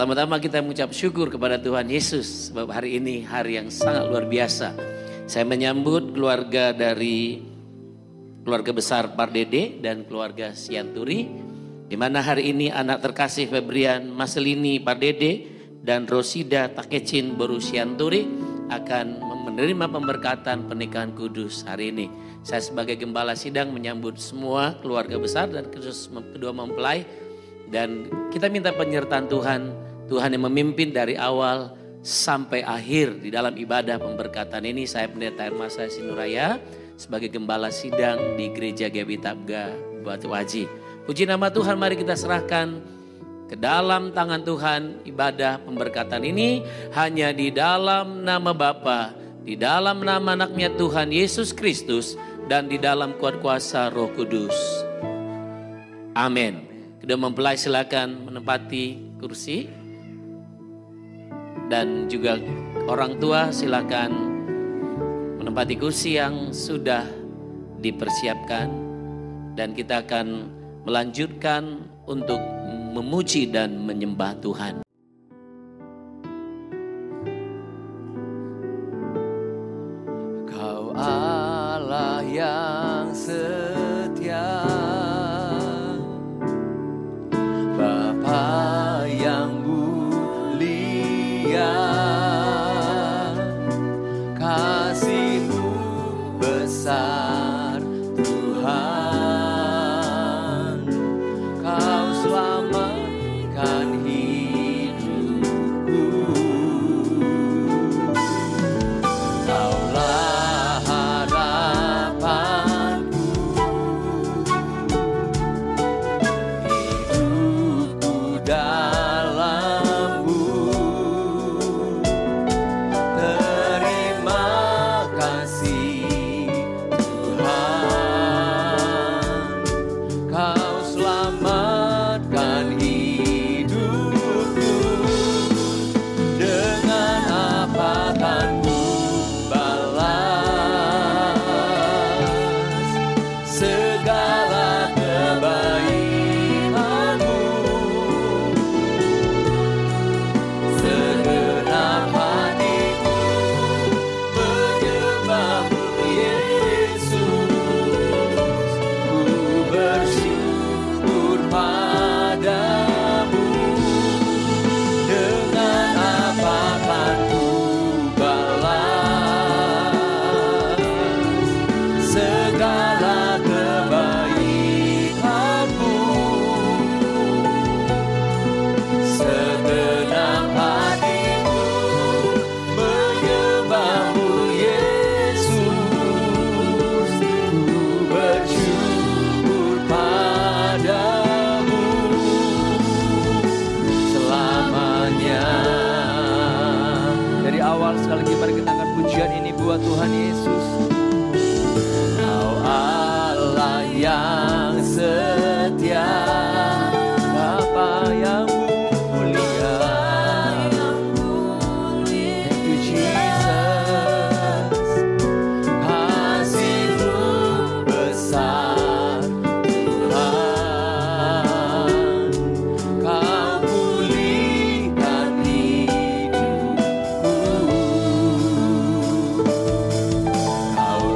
Pertama-tama kita mengucap syukur kepada Tuhan Yesus sebab hari ini hari yang sangat luar biasa. Saya menyambut keluarga dari keluarga besar Pardede dan keluarga Sianturi, di mana hari ini anak terkasih Febrian Marcelini Pardede dan Rosida Takecin Boru Sianturi akan menerima pemberkatan pernikahan kudus hari ini. Saya sebagai gembala sidang menyambut semua keluarga besar dan khusus kedua mempelai, dan kita minta penyertaan Tuhan yang memimpin dari awal sampai akhir di dalam ibadah pemberkatan ini. Saya Pendeta Hermasa Sinuraya sebagai gembala sidang di Gereja Gebitabga Batu Aji. Puji nama Tuhan, mari kita serahkan ke dalam tangan Tuhan ibadah pemberkatan ini hanya di dalam nama Bapa, di dalam nama anaknya Tuhan Yesus Kristus, dan di dalam kuat kuasa Roh Kudus. Amin. Kedua mempelai silakan menempati kursi, dan juga orang tua silakan menempati kursi yang sudah dipersiapkan, dan kita akan melanjutkan untuk memuji dan menyembah Tuhan. Kau Allah yang setia, Bapa yang mulia, kasih-Mu besar Tuhan, Kau selamatkan hidupku. Kaulah harapanku, hidupku dalam-Mu. Terima kasih Tuhan, Kau selamatkan hidupku. Dengan apa kan ku balas segala kebaikan-Mu? Segenap hatiku menyembah-Mu Yesus, ku bersyukur padamu. Dengan apa kan ku balas segala kebaikan-Mu? Segenap hatiku menyembah-Mu Yesus, ku bersyukur padamu selamanya. Dari awal sekali lagi mari kita angkat pujian ini buat Tuhan Yesus. Kau Allah yang setia, Bapa yang mulia. Thank you Jesus. Kasih-Mu besar Tuhan, Kau pulihkan hidupku. Kaulah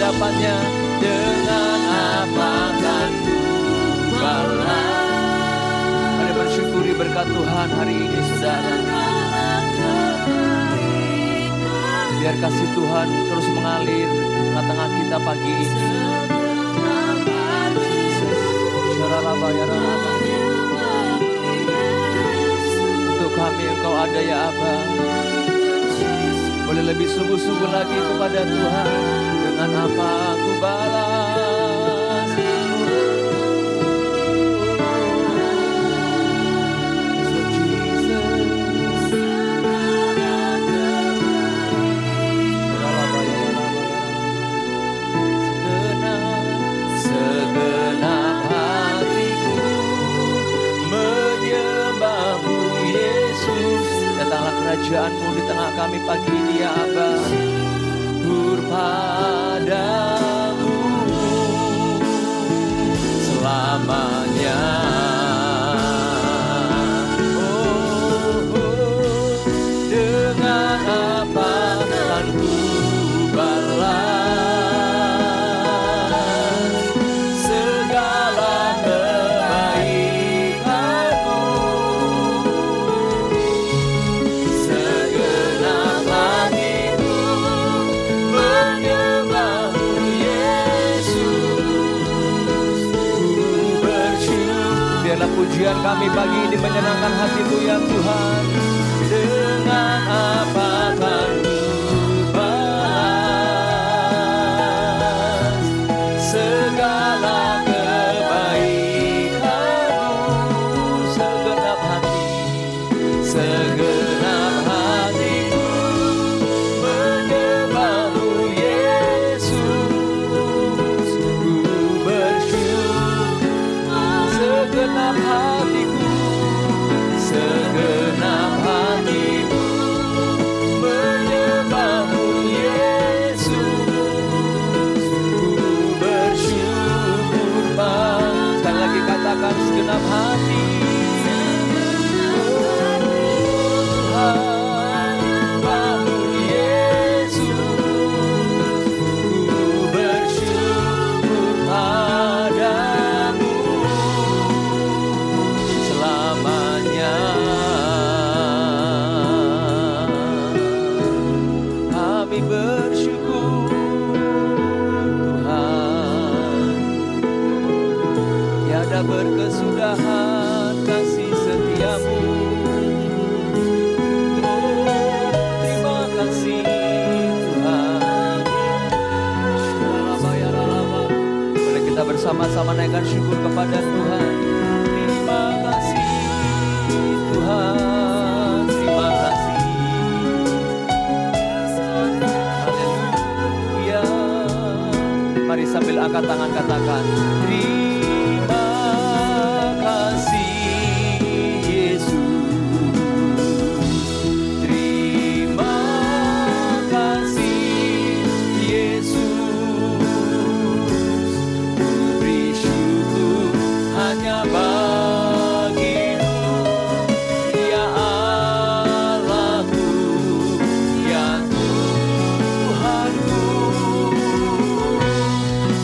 hadapannya. Dengan apa akan ku balas? Ada bersyukuri berkat Tuhan hari ini saudara. Biar kasih Tuhan terus mengalir tengah-tengah kita pagi ini. Untuk kami Engkau ada ya Aba. Boleh lebih sungguh-sungguh lagi kepada Tuhan. Dengan apa aku balas? Segenap hatiku menyembah-Mu Yesus. Datanglah kerajaan-Mu di tengah kami pagi ini ya Aba. Padamu selamanya. Dengan apa akan ku balas segala kebaikan-Mu? Segenap hatiku menyembah-Mu Yesus. Ku bersyukur. Biarlah pujian kami pagi ini menyenangkan hati-Mu ya Tuhan. Dengan apa akan ku balas segala kebaikan-Mu? Segenap hatiku menyembah-Mu Yesus. Ku bersyukur. Segenap hatiku menyembah-Mu Yesus. Ku bersyukur Bang. Sekali lagi katakan segenap hati. Menyembah-Mu Yesus. Ku bersyukur padamu selamanya. Kami bersyukur Tuhan, tiada berkesudahan kasih setia-Mu. Oh, terima kasih Tuhan. Boleh kita bersama-sama naikkan syukur kepada Tuhan. Terima kasih Tuhan, terima kasih. Mari sambil angkat tangan katakan terima kasih Yesus. Terima kasih Yesus. Ku beri syukur hanya bagi-Mu ya Allahku, ya Tuhanku.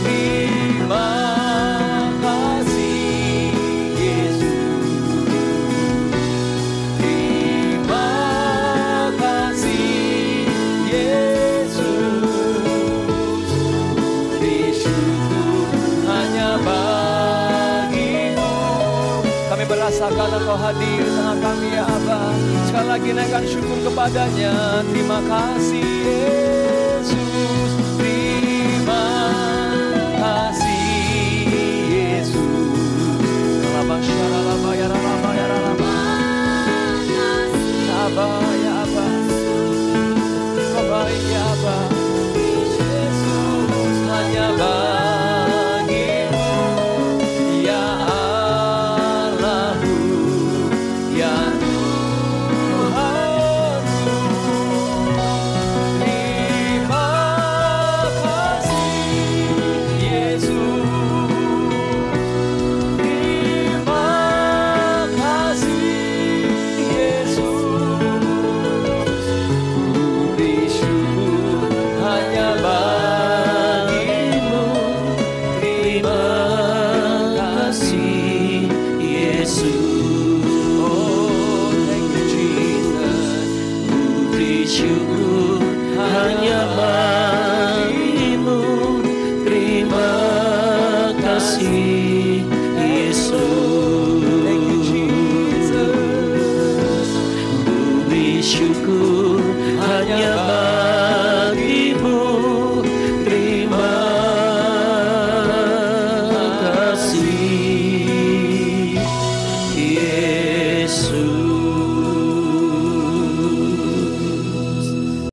Terima kasih Yesus. Terima kasih Yesus. Beri syukur hanya bagi-Mu. Kami merasakan Engkau hadir di tengah kami ya Aba. Sekali lagi naikkan syukur kepadanya. Terima kasih Yesus.